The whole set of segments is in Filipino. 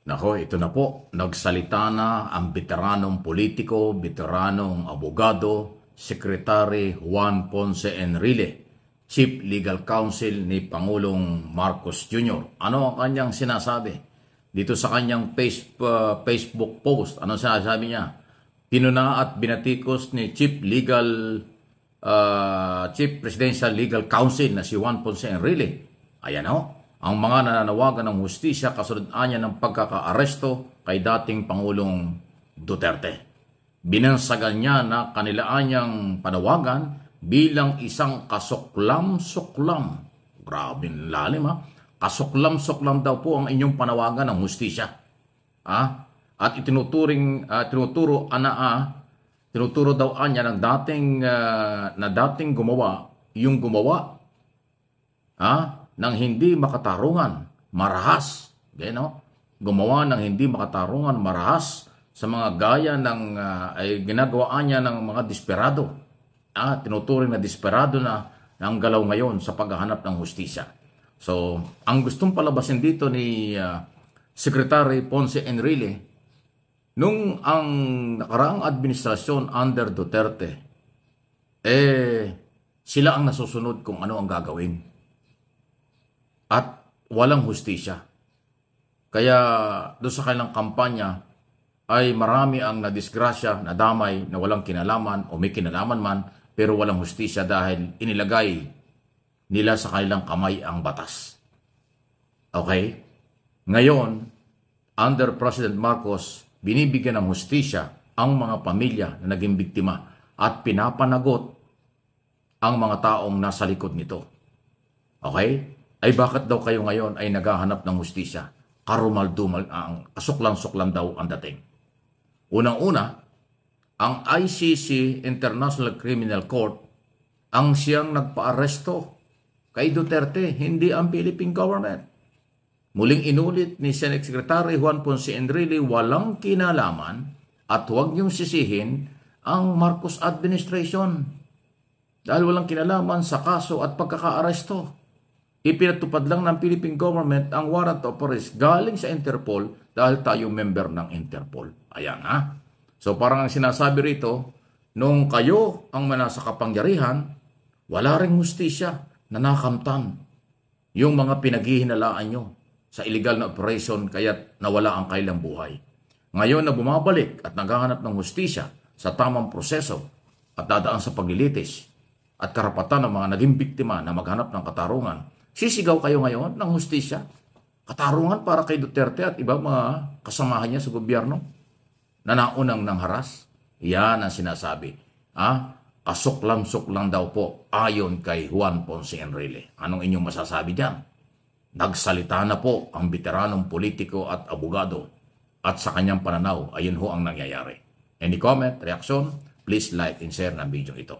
Nako, ito na po. Nagsalita na ang veteranong politiko, veteranong abogado, Secretary Juan Ponce Enrile, Chief Legal Counsel ni Pangulong Marcos Jr. Ano ang kanyang sinasabi? Dito sa kanyang Facebook post, ano sinasabi niya? Pinuna at binatikos ni Chief Presidential Legal Counsel na si Juan Ponce Enrile. Ayan o, ang mga nananawagan ng hustisya kasunod niya ng pagkakaaresto kay dating Pangulong Duterte. Binansagan niya na kanilaan niyang panawagan bilang isang kasuklam-suklam. Grabe lalim ha. Kasuklam-suklam daw po ang inyong panawagan ng hustisya. At tinuturo daw niya ng dating gumawa, yung gumawa ng hindi makatarungan, marahas. Gumawa ng hindi makatarungan, marahas sa mga gaya ng ay ginagawa niya ng mga desperado. Tinuturing na desperado na ang galaw ngayon sa paghahanap ng hustisya. So, ang gustong palabasin dito ni Secretary Ponce Enrile, nung ang nakaraang administrasyon under Duterte, sila ang nasusunod kung ano ang gagawin. At walang hustisya. Kaya doon sa kanilang kampanya ay marami ang nadisgrasya, nadamay, na walang kinalaman o may kinalaman man, pero walang hustisya dahil inilagay nila sa kanilang kamay ang batas. Okay? Ngayon, under President Marcos, binibigyan ng hustisya ang mga pamilya na naging biktima at pinapanagot ang mga taong nasa likod nito. Okay? Ay bakit daw kayo ngayon ay naghahanap ng hustisya? Karumal-dumal, ang kasuklan-suklan daw ang dating. Unang-una, ang ICC, International Criminal Court, ang siyang nagpaaresto kay Duterte, hindi ang Philippine government. Muling inulit ni Senate Secretary Juan Ponce Enrile, walang kinalaman at huwag niyong sisihin ang Marcos administration dahil walang kinalaman sa kaso at pagkakaaresto. Ipinatupad lang ng Philippine government ang warrant of arrest galing sa Interpol dahil tayo member ng Interpol. Ayan ha. So parang ang sinasabi rito, nung kayo ang manasa kapangyarihan, wala ring hustisya na nakamtan yung mga pinaghihinalaan nyo sa illegal na operation kaya't nawala ang kailang buhay. Ngayon na bumabalik at naghahanap ng hustisya sa tamang proseso at dadaan sa paglilitis at karapatan ng mga naging biktima na maghanap ng katarungan, sisigaw kayo ngayon ng hustisya, katarungan para kay Duterte at iba mga kasamahan niya sa gobyerno na naunang nang haras. Yan ang sinasabi. Kasuklam-suklam daw po ayon kay Juan Ponce Enrile. Anong inyong masasabi diyan? Nagsalita na po ang veteranong politiko at abogado at sa kanyang pananaw, ayun ho ang nangyayari. Any comment, reaksyon? Please like and share ng video ito.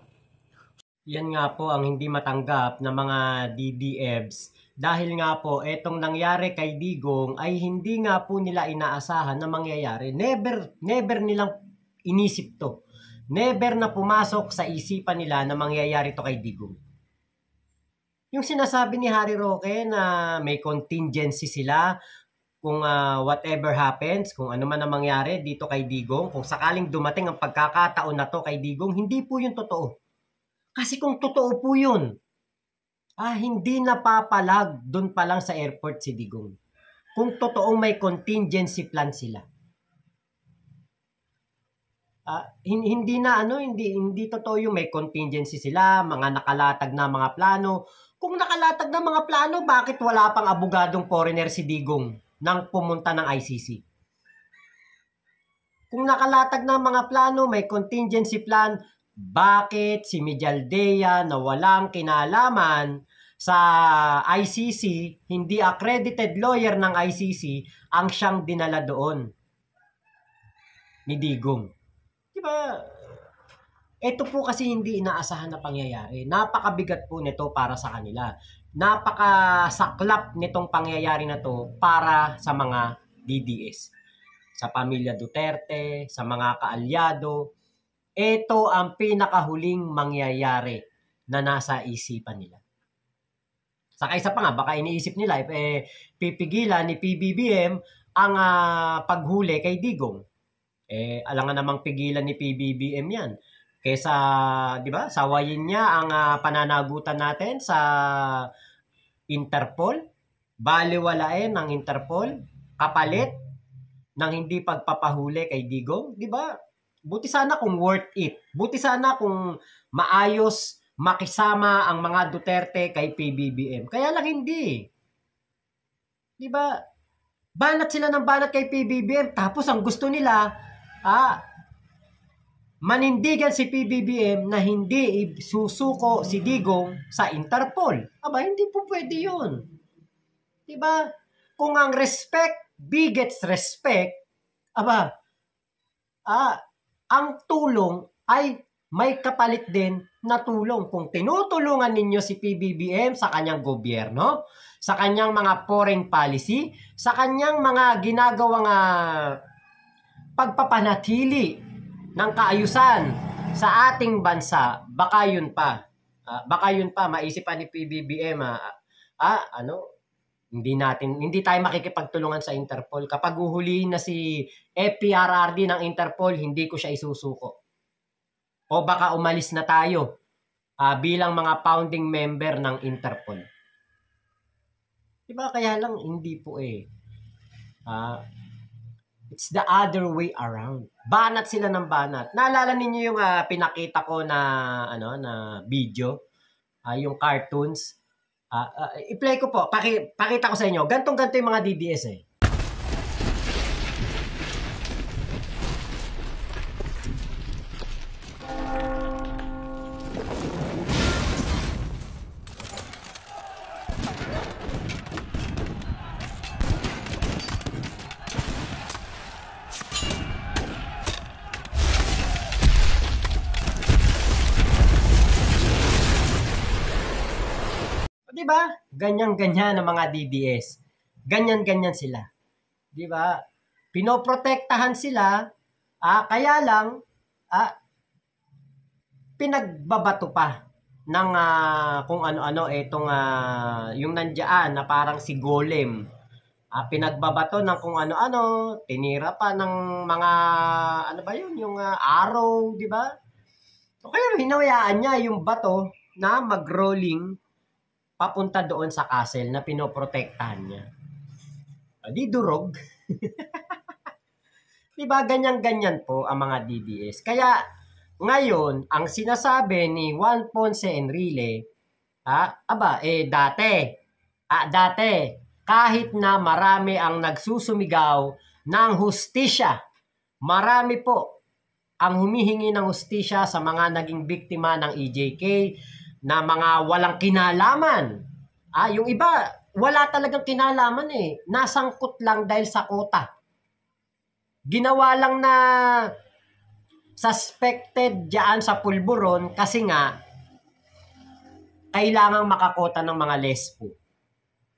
Yan nga po ang hindi matanggap ng mga DDEBs dahil nga po etong nangyari kay Digong ay hindi nga po nila inaasahan na mangyayari. Never nilang inisip to. Never na pumasok sa isipan nila na mangyayari to kay Digong. Yung sinasabi ni Harry Roque na may contingency sila kung whatever happens, kung ano man ang mangyari dito kay Digong, kung sakaling dumating ang pagkakataon na to kay Digong, hindi po yun totoo. Kasi kung totoo po yun, hindi napapalag doon pa lang sa airport si Digong. Kung totoong may contingency plan sila. Hindi totoo yung may contingency sila, mga nakalatag na mga plano. Kung nakalatag na mga plano, bakit wala pang abogadong foreigner si Digong nang pumunta ng ICC? Kung nakalatag na mga plano, may contingency plan, bakit si Mijaldea na walang kinalaman sa ICC, hindi accredited lawyer ng ICC, ang siyang dinala doon ni Digong? Diba? Ito po kasi hindi inaasahan na pangyayari. Napakabigat po nito para sa kanila. Napakasaklap nitong pangyayari na to para sa mga DDS. Sa pamilya Duterte, sa mga kaalyado. Ito ang pinakahuling mangyayari na nasa isipan nila. Saka isa pa nga, baka iniisip nila, pipigilan ni PBBM ang paghuli kay Digong. Alangan namang pigilan ni PBBM yan. Kesa, di ba, sawayin niya ang pananagutan natin sa Interpol, baliwalain ng Interpol, kapalit ng hindi pagpapahuli kay Digong, di ba? Buti sana kung worth it. Buti sana kung maayos makisama ang mga Duterte kay PBBM. Kaya lang hindi. Di ba? Banat sila ng banat kay PBBM. Tapos ang gusto nila, manindigan si PBBM na hindi susuko si Digong sa Interpol. Aba, hindi po pwede yun. Di ba? Kung ang respect begets respect, aba, ang tulong ay may kapalit din na tulong. Kung tinutulungan ninyo si PBBM sa kanyang gobyerno, sa kanyang mga foreign policy, sa kanyang mga ginagawang pagpapanatili ng kaayusan sa ating bansa, baka yun pa. Maisipan ni PBBM, hindi tayo makikipagtulungan sa Interpol. Kapag uhulihin na si FPRRD ng Interpol, hindi ko siya isusuko. O baka umalis na tayo bilang mga founding member ng Interpol. Diba? Kaya lang hindi po it's the other way around. Banat sila ng banat. Naalala ninyo yung pinakita ko na video, yung cartoons. I-play ko po. Pakita ko sa inyo. Gantong-ganto yung mga DDS eh. Di ba? Ganyan-ganyan ang mga DDS. Ganyan-ganyan sila. Di ba? Pinoprotektahan sila, kaya lang, pinagbabato pa ng kung ano-ano itong yung nandiyan na parang si Golem. Pinagbabato ng kung ano-ano, tinira pa ng mga, ano ba yun, yung arrow, di ba? So, kaya hinawayaan niya yung bato na mag-rolling papunta doon sa castle na pinoprotektahan niya. Di durog. Diba, ganyan-ganyan po ang mga DDS. Kaya, ngayon, ang sinasabi ni Juan Ponce Enrile, dati, kahit na marami ang nagsusumigaw ng hustisya, marami po ang humihingi ng hustisya sa mga naging biktima ng EJK, na mga walang kinalaman. Yung iba, wala talagang kinalaman eh. Nasangkot lang dahil sa kota. Ginawa lang na suspected diyan sa pulburon kasi nga kailangang makakota ng mga lespo.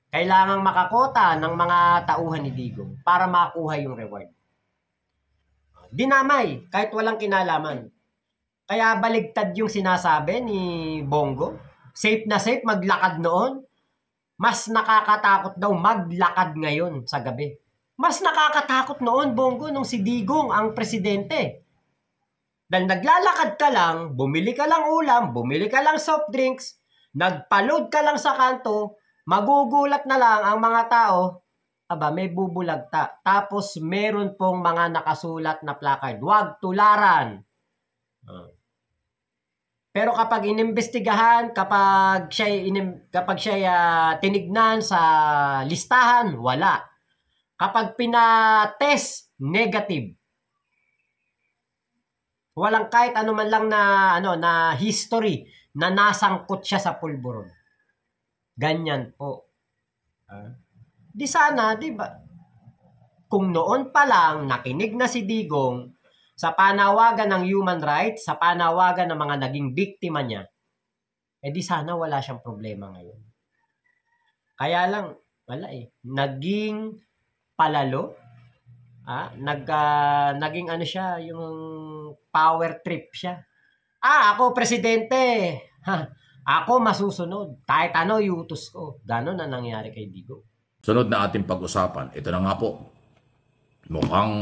Kailangang makakota ng mga tauhan ni Digong para makuha yung reward. Dinamay kahit walang kinalaman. Kaya baligtad yung sinasabi ni Bongo. Safe na safe maglakad noon. Mas nakakatakot daw maglakad ngayon sa gabi. Mas nakakatakot noon, Bongo, nung si Digong ang presidente. Dahil naglalakad ka lang, bumili ka lang ulam, bumili ka lang soft drinks, nagpa-load ka lang sa kanto, magugulat na lang ang mga tao, may bubulagta. Tapos meron pong mga nakasulat na placard, huwag tularan. Pero kapag inimbestigahan, kapag siya tinignan sa listahan, wala. Kapag pinatest, negative. Walang kahit ano man lang na history na nasangkot siya sa pulburon. Ganyan po. Di sana, di ba? Kung noon pa lang nakinig na si Digong sa panawagan ng human rights, sa panawagan ng mga naging biktima niya, di sana wala siyang problema ngayon. Kaya lang, wala eh. Naging palalo. Naging siya, yung power trip siya. Ako presidente. Ako masusunod. Kahit iutos ko. Ganon na nangyari kay Digong. Sunod na ating pag-usapan. Ito na nga po. Mukhang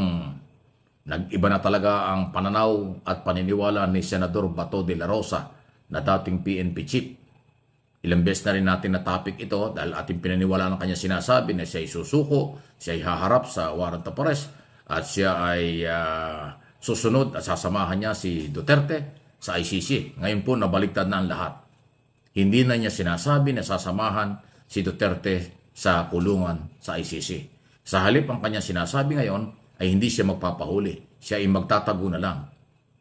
nag-iba na talaga ang pananaw at paniniwala ni Senador Bato de la Rosa na dating PNP chief. Ilang beses na rin natin na topic ito dahil ating pinaniwala ng kanya sinasabi na siya ay susuko, siya ay haharap sa warrant of arrest at siya ay susunod at sasamahan niya si Duterte sa ICC. Ngayon po nabaliktad na ang lahat. Hindi na niya sinasabi na sasamahan si Duterte sa kulungan sa ICC. Sa halip ang kanya sinasabi ngayon ay hindi siya magpapahuli. Siya ay magtatago na lang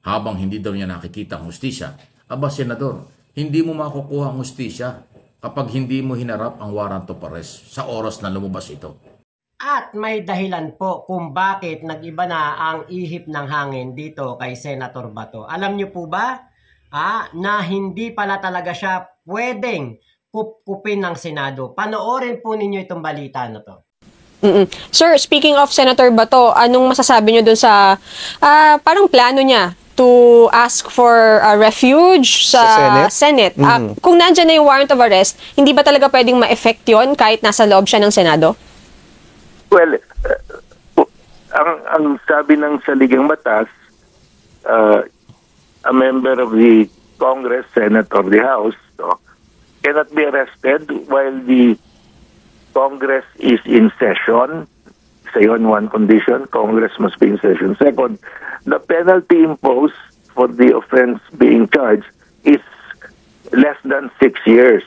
habang hindi daw niya nakikita ang hustisya. Aba, Senador, hindi mo makukuha ang hustisya kapag hindi mo hinarap ang warrant of arrest sa oras na lumabas ito. At may dahilan po kung bakit nag-iba na ang ihip ng hangin dito kay Senator Bato. Alam niyo po ba na hindi pala talaga siya pwedeng kupkupin ng Senado? Panoorin po ninyo itong balita na to. Sir, speaking of Senator Bato, anong masasabi niyo dun sa parang plano niya to ask for a refuge sa Senate? Kung nandyan na yung warrant of arrest, hindi ba talaga pwedeng ma-effect yun kahit nasa loob siya ng Senado? Well, ang sabi ng saligang batas, a member of the Congress, Senate, or the House cannot be arrested while the Congress is in session. Say on one condition, Congress must be in session. Second, the penalty imposed for the offense being charged is less than 6 years.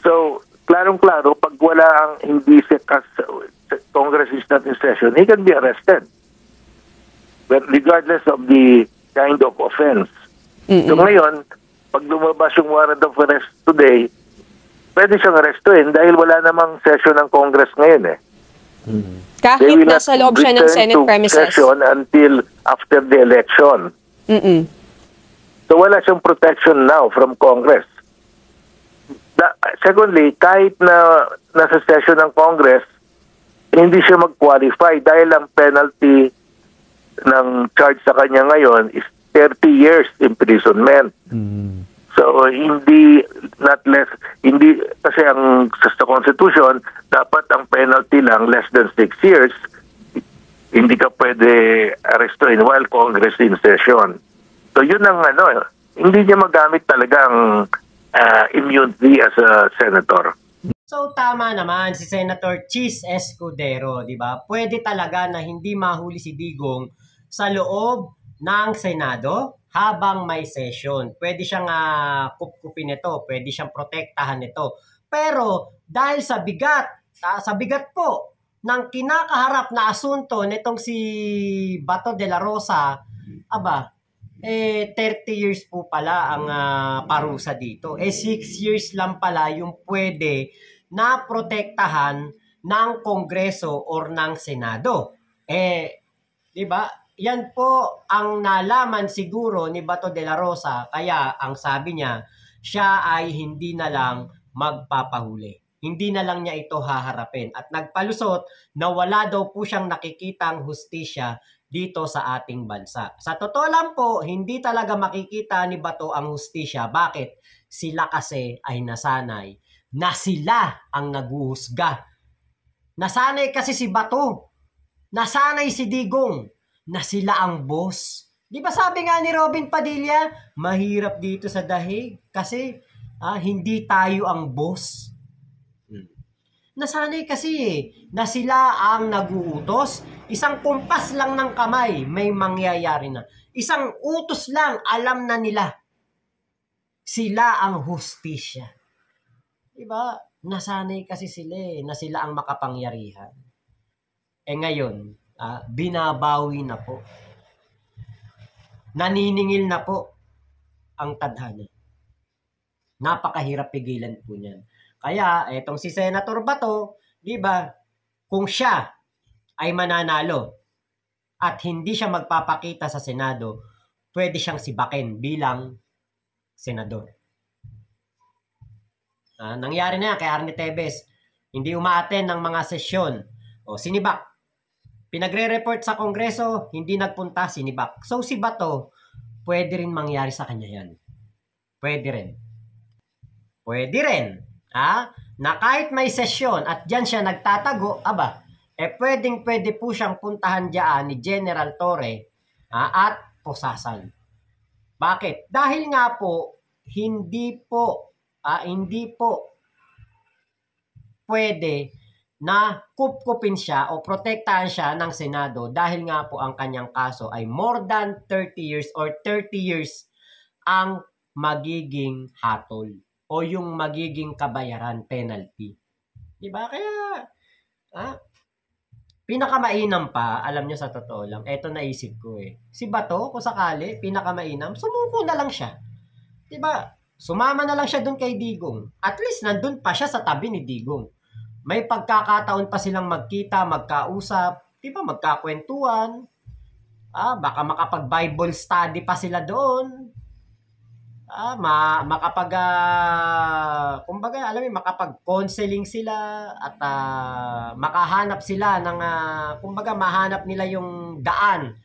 So, klarong-klaro, pag wala ang hindi Congress is not in session, he can be arrested. But regardless of the kind of offense. So ngayon, pag lumabas yung warrant of arrest today, pwede siyang arrestuin dahil wala namang session ng Congress ngayon eh. Kahit nasa loob siya ng Senate premises. Session until after the election. So wala siyang protection now from Congress. Secondly, kahit na nasa session ng Congress, hindi siya mag-qualify dahil ang penalty ng charge sa kanya ngayon is 30 years imprisonment. So hindi kasi ang sa Constitution dapat ang penalty lang less than 6 years. Hindi ka pwede arrestuin while Congress in session. So yun ang hindi niya magamit talaga ang immunity as a senator. So tama naman si Senator Chis Escudero, di ba? Pwede talaga na hindi mahuli si Digong sa loob ng Senado habang may session. Pwede siyang kupkupin ito, pwede siyang protektahan ito. Pero dahil sa bigat po ng kinakaharap na asunto nitong si Bato de la Rosa, 30 years po pala ang parusa dito. 6 years lang pala yung pwede na protektahan ng Kongreso or ng Senado. Di ba? Yan po ang nalaman siguro ni Bato de la Rosa, kaya ang sabi niya, siya ay hindi na lang magpapahuli. Hindi na lang niya ito haharapin. At nagpalusot na wala daw po siyang nakikitang hustisya dito sa ating bansa. Sa totoo lang po, hindi talaga makikita ni Bato ang hustisya. Bakit? Sila kasi ay nasanay na sila ang naguhusga. Nasanay kasi si Bato. Nasanay si Digong na sila ang boss. Di ba sabi nga ni Robin Padilla, mahirap dito sa dahig kasi hindi tayo ang boss. Nasanay kasi na sila ang naguutos. Isang kumpas lang ng kamay, may mangyayari na. Isang utos lang, alam na nila. Sila ang hustisya. Diba? Nasanay kasi sila na sila ang makapangyarihan. Ngayon, binabawi na po. Naniningil na po ang tadhana. Napakahirap pigilan po niyan. Kaya, etong si Senator Bato, di ba, kung siya ay mananalo at hindi siya magpapakita sa Senado, pwede siyang sibakin bilang senador. Nangyari na yan kay Arnie Tevez. Hindi umaaten ng mga sesyon. Sinibak. Pinagre-report sa Kongreso, hindi nagpunta, sinibak. So si Bato, pwede rin mangyari sa kanya yan. Pwede rin. Pwede rin. Na kahit may sesyon at dyan siya nagtatago, pwedeng-pwede po siyang puntahan diyan ni General Torre at pusasan. Bakit? Dahil nga po, hindi po pwede na kupkupin siya o protektahan siya ng Senado dahil nga po ang kanyang kaso ay more than 30 years or 30 years ang magiging hatol o yung magiging kabayaran penalty. Diba? Kaya, pinakamainam pa, alam nyo sa totoo lang, eto naisip ko si Bato, kung sakali, pinakamainam, sumuko na lang siya. Diba? Sumama na lang siya dun kay Digong. At least nandun pa siya sa tabi ni Digong. May pagkakataon pa silang magkita, magkausap, diba, magkakwentuhan. Baka makapag-Bible study pa sila doon. Kumbaga, alam mo, makapag-counseling sila at makahanap sila ng, kumbaga, mahanap nila yung daan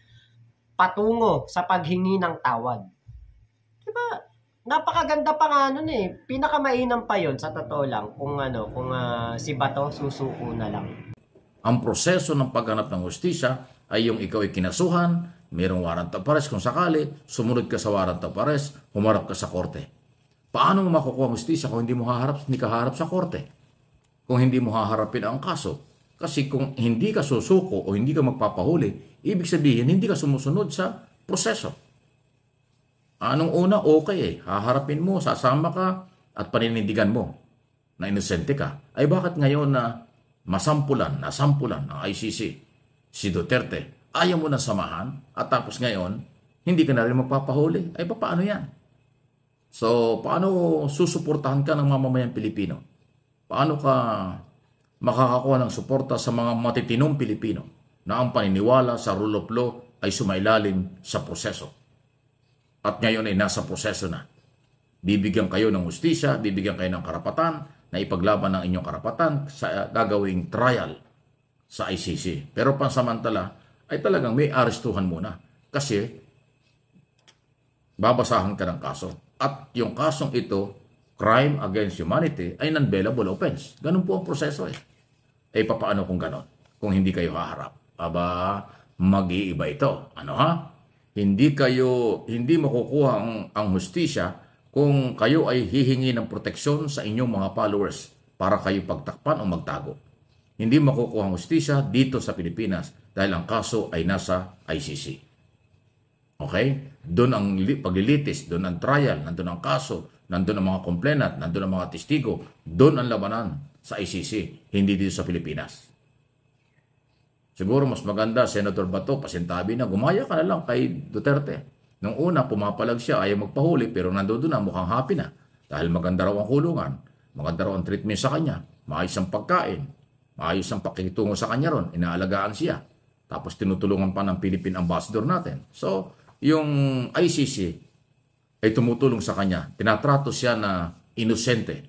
patungo sa paghingi ng tawad. Diba? Napakaganda pa nga nun Pinakamainam pa yon sa totoo lang kung si Bato susuko na lang. Ang proseso ng paghanap ng hustisya ay yung ikaw ay kinasuhan, mayroong warrant of arrest kung sakali, sumunod ka sa warrant of arrest, humarap ka sa korte. Paano mo makukuha ang hustisya kung hindi ka harap sa korte? Kung hindi mo haharapin ang kaso? Kasi kung hindi ka susuko o hindi ka magpapahuli, ibig sabihin hindi ka sumusunod sa proseso. Anong una, okay haharapin mo, sasama ka at paninindigan mo na inosente ka. Ay bakit ngayon na nasampulan ng ICC si Duterte, ayaw mo na samahan at tapos ngayon, hindi ka na rin magpapahuli? Ay paano yan? So, paano susuportahan ka ng mamamayang Pilipino? Paano ka makakakuha ng suporta sa mga matitinong Pilipino na ang paniniwala sa rule of law ay sumailalim sa proseso? At ngayon ay nasa proseso na. Bibigyan kayo ng hustisya, bibigyan kayo ng karapatan na ipaglaban ng inyong karapatan sa gagawing trial sa ICC. Pero pansamantala ay talagang may arestuhan muna kasi babasahan ka ng kaso. At yung kasong ito, crime against humanity, ay non-bailable offense. Ganun po ang proseso papaano kung ganon? Kung hindi kayo haharap? Mag-iiba ito. Hindi makukuha ang hustisya kung kayo ay hihingi ng proteksyon sa inyong mga followers para kayo pagtakpan o magtago. Hindi makukuha ang hustisya dito sa Pilipinas dahil ang kaso ay nasa ICC. Okay? Doon ang paglilitis, doon ang trial, nandun ang kaso, nandun ang mga complainant, nandun ang mga testigo, doon ang labanan sa ICC, hindi dito sa Pilipinas. Siguro mas maganda, Senator Bato, pasintabi na, gumaya ka na lang kay Duterte. Nung una, pumapalag siya, ayaw magpahuli, pero nandoon na, mukhang happy na. Dahil maganda raw ang kulungan, maganda raw ang treatment sa kanya, maayos ang pagkain, maayos ang pakikitungo sa kanya ron, inaalagaan siya. Tapos tinutulungan pa ng Philippine Ambassador natin. So, yung ICC ay tumutulong sa kanya. Tinatrato siya na inosente.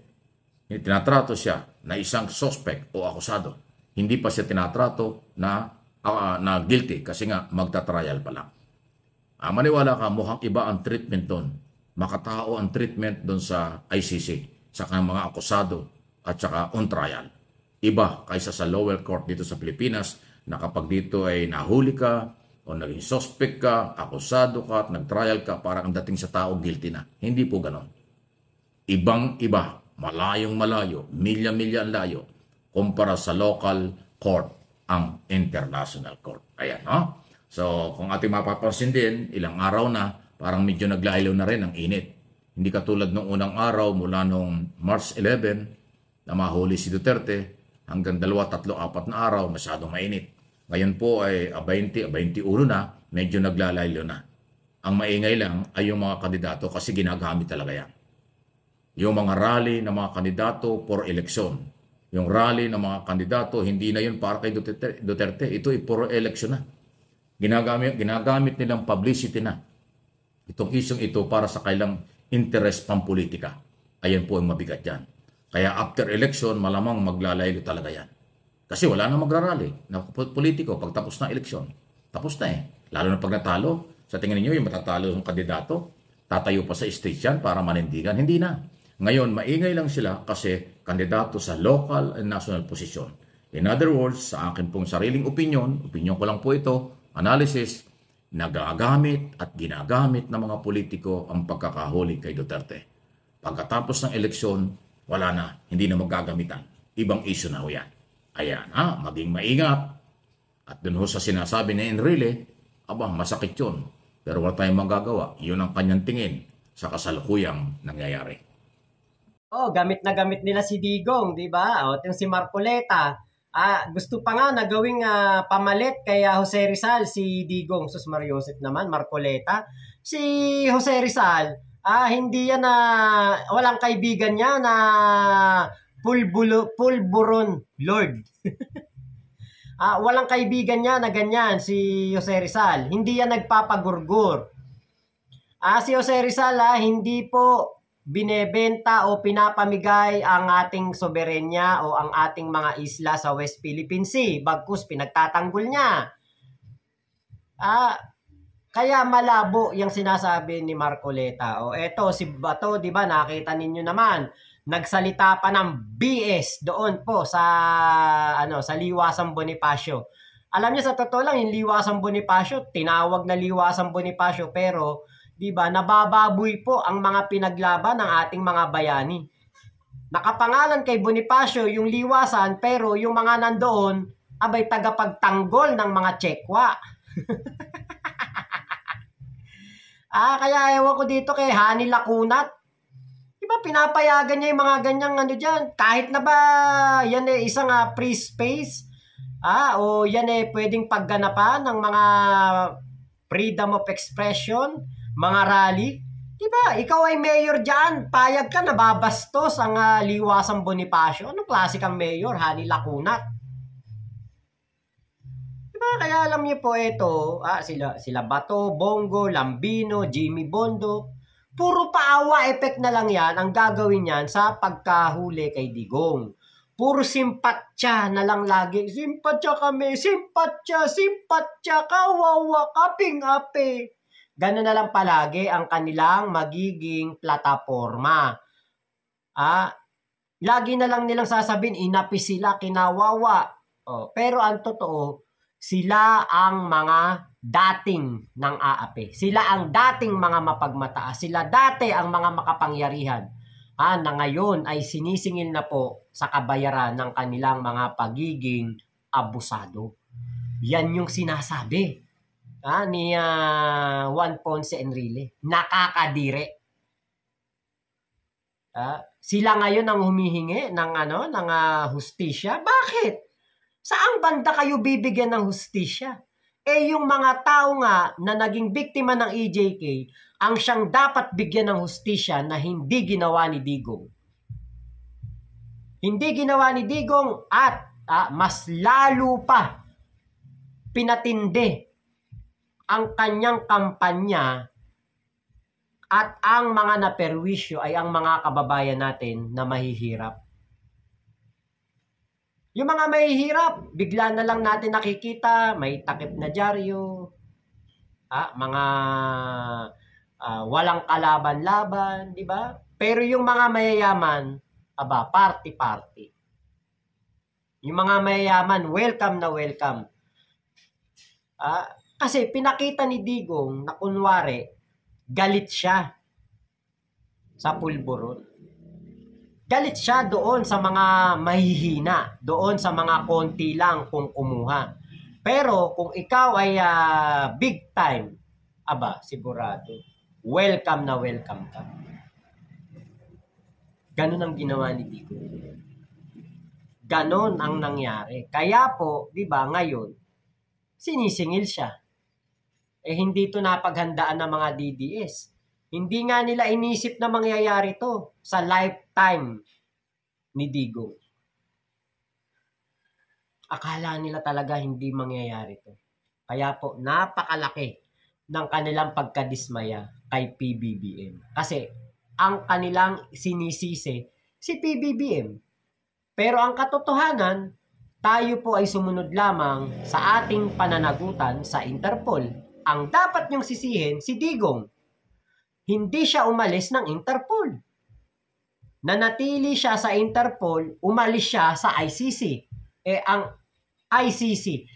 Tinatrato siya na isang suspect o akusado. Hindi pa siya tinatrato na guilty kasi nga magta-trial pa lang. Maniwala ka, mukhang iba ang treatment doon. Makatao ang treatment doon sa ICC, sa kanyang mga akusado at saka on trial. Iba kaysa sa lower court dito sa Pilipinas na kapag dito ay nahuli ka o naging suspect ka, akusado ka at nag-trial ka, parang ang dating sa tao guilty na. Hindi po ganon. Ibang-iba, malayong malayo, milya-milya ang layo, kumpara sa local court ang international court. Ayan, no? So, kung ating mapapansin din, ilang araw na, parang medyo naglailaw na rin ang init. Hindi katulad nung unang araw mula nung March 11 na mahuli si Duterte, hanggang 2, 3, 4 na araw, masyadong mainit. Ngayon po ay 20, 21 na, medyo naglalaylo na. Ang maingay lang ay yung mga kandidato kasi ginagamit talaga yan. Yung mga rally ng mga kandidato for election. Yung rally ng mga kandidato, hindi na yun para kay Duterte. Ito ay for election na. Ginagamit nilang publicity na. Itong isyong ito para sa kailang interest pampolitika. Ayan po ang mabigat yan. Kaya after election, malamang maglalaylo talaga yan. Kasi wala na magrarally na politiko pag tapos na eleksyon. Tapos na Lalo na pag natalo. Sa tingin niyo yung matatalo ng kandidato, tatayo pa sa stage yan para manindigan. Hindi na. Ngayon, maingay lang sila kasi kandidato sa local and national position. In other words, sa akin pong sariling opinion ko lang po ito, analysis, nagagamit at ginagamit ng mga politiko ang pagkakahuli kay Duterte. Pagkatapos ng eleksyon, wala na, hindi na magagamitan. Ibang issue na ho yan. Ayan, maging maingat. At dun ho sa sinasabi ni Enrile, masakit yun. Pero wala tayong magagawa. Yun ang kanyang tingin sa kasalukuyang nangyayari. Gamit na gamit nila si Digong, di ba? Yung si Marcoleta. Gusto pa nga na gawing pamalit kay Jose Rizal si Digong. Sus Mariosep naman, Marcoleta. Si Jose Rizal, hindi yan walang kaibigan niya na pulburon Lord. Walang kaibigan niya na ganyan si Jose Rizal. Hindi yan nagpapagurgur. Si Jose Rizal hindi po binebenta o pinapamigay ang ating soberenya o ang ating mga isla sa West Philippine Sea. Bagkus pinagtatanggol niya. Kaya malabo yung sinasabi ni Marcoleta. Eto si Bato, di ba, nakita ninyo naman. Nagsalita pa ng BS doon po sa Liwasang Bonifacio. Alam niyo, sa totoo lang, yung Liwasang Bonifacio, tinawag na Liwasang Bonifacio, pero di ba, nabababoy po ang mga pinaglaban ng ating mga bayani. Nakapangalan kay Bonifacio yung liwasan, pero yung mga nandoon, tagapagtanggol ng mga Tsekwa. Kaya ewan ko dito kay Hani Lacunat. Di ba, pinapayagan niya yung mga ganyang dyan. Kahit na ba yan isang free space, o yan pwedeng pagganapan ng mga freedom of expression, mga rally. Diba? Ikaw ay mayor dyan. Payag ka, nababastos ang Liwasang Bonifacio. Anong klase kang mayor? Hani Lacunat. Diba? Kaya alam niyo po ito, sila Bato, Bongo, Lambino, Jimmy Bondo. Puro paawa effect na lang yan ang gagawin yan sa pagkahuli kay Digong. Puro simpatya na lang lagi. Simpatya kami, simpatya, kawawa, kaping-ape. Gano'n na lang palagi ang kanilang magiging plataforma. Lagi na lang nilang sasabihin, inapi sila, kinawawa. Pero ang totoo, sila ang mga dating ng aapi. Sila ang dating mga mapagmataas. Sila dati ang mga makapangyarihan. Na ngayon ay sinisingil na po sa kabayaran ng kanilang mga pagiging abusado. Yan yung sinasabi ni Juan Ponce Enrile. Nakakadire. Sila ngayon ang humihingi ng hustisya. Bakit? Saang banda kayo bibigyan ng hustisya? Yung mga tao nga na naging biktima ng EJK ang siyang dapat bigyan ng hustisya na hindi ginawa ni Digong. Hindi ginawa ni Digong at mas lalo pa pinatindi ang kanyang kampanya at ang mga naperwisyo ay ang mga kababayan natin na mahihirap. Yung mga mahihirap, bigla na lang natin nakikita, may takip na dyaryo, mga walang kalaban-laban, di ba? Pero yung mga mayayaman, party-party. Yung mga mayayaman, welcome na welcome. Kasi pinakita ni Digong na kunwari, galit siya sa pulburon. Galit siya doon sa mga mahihina, doon sa mga konti lang kung kumuha. Pero kung ikaw ay big time, sigurado, welcome na welcome ka. Ganon ang ginawa ni Digong. Ganon ang nangyari. Kaya po, di ba, ngayon, sinisingil siya. Hindi ito napaghandaan ng mga DDS. Hindi nga nila inisip na mangyayari to sa lifetime ni Digong. Akala nila talaga hindi mangyayari to. Kaya po, napakalaki ng kanilang pagkadismaya kay PBBM. Kasi, ang kanilang sinisisi, si PBBM. Pero ang katotohanan, tayo po ay sumunod lamang sa ating pananagutan sa Interpol. Ang dapat niyong sisihin, si Digong. Hindi siya umalis ng Interpol. Nanatili siya sa Interpol, umalis siya sa ICC. ang ICC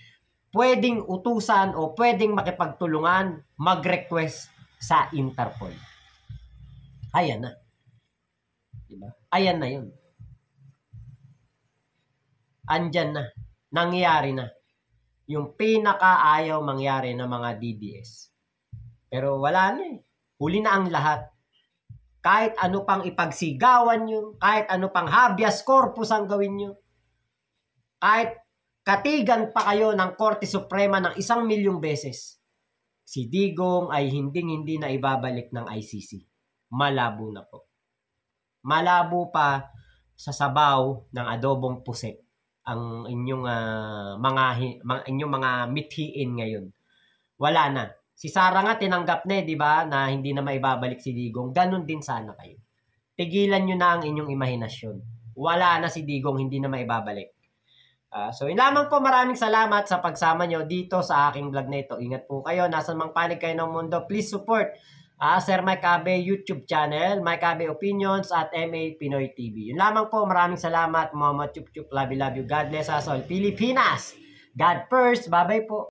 pwedeng utusan o pwedeng makipagtulungan mag-request sa Interpol. Ayan na. Diba? Ayan na yun. Andyan na. Nangyari na. Yung pinakaayaw mangyari ng mga DDS. Pero wala na eh. Huli na ang lahat. Kahit ano pang ipagsigawan nyo, kahit ano pang habeas corpus ang gawin nyo, kahit katigan pa kayo ng Korte Suprema ng 1,000,000 beses, si Digong ay hindi na ibabalik ng ICC. Malabo na po. Malabo pa sa sabaw ng adobong puset ang inyong mga mithiin ngayon. Wala na. Si Sara nga tinanggap na di ba, na hindi na maibabalik si Digong. Ganon din sana kayo. Tigilan nyo na ang inyong imahinasyon. Wala na si Digong, hindi na maibabalik. So, yun lamang po, maraming salamat sa pagsama nyo dito sa aking vlog na ito. Ingat po kayo, nasa mang panig kayo ng mundo. Please support Sir Mike Abe YouTube channel, Mike Abe Opinions at MA Pinoy TV. Yun lamang po, maraming salamat. Mama chup chup, love you, God bless us all. Pilipinas, God first. Bye-bye po.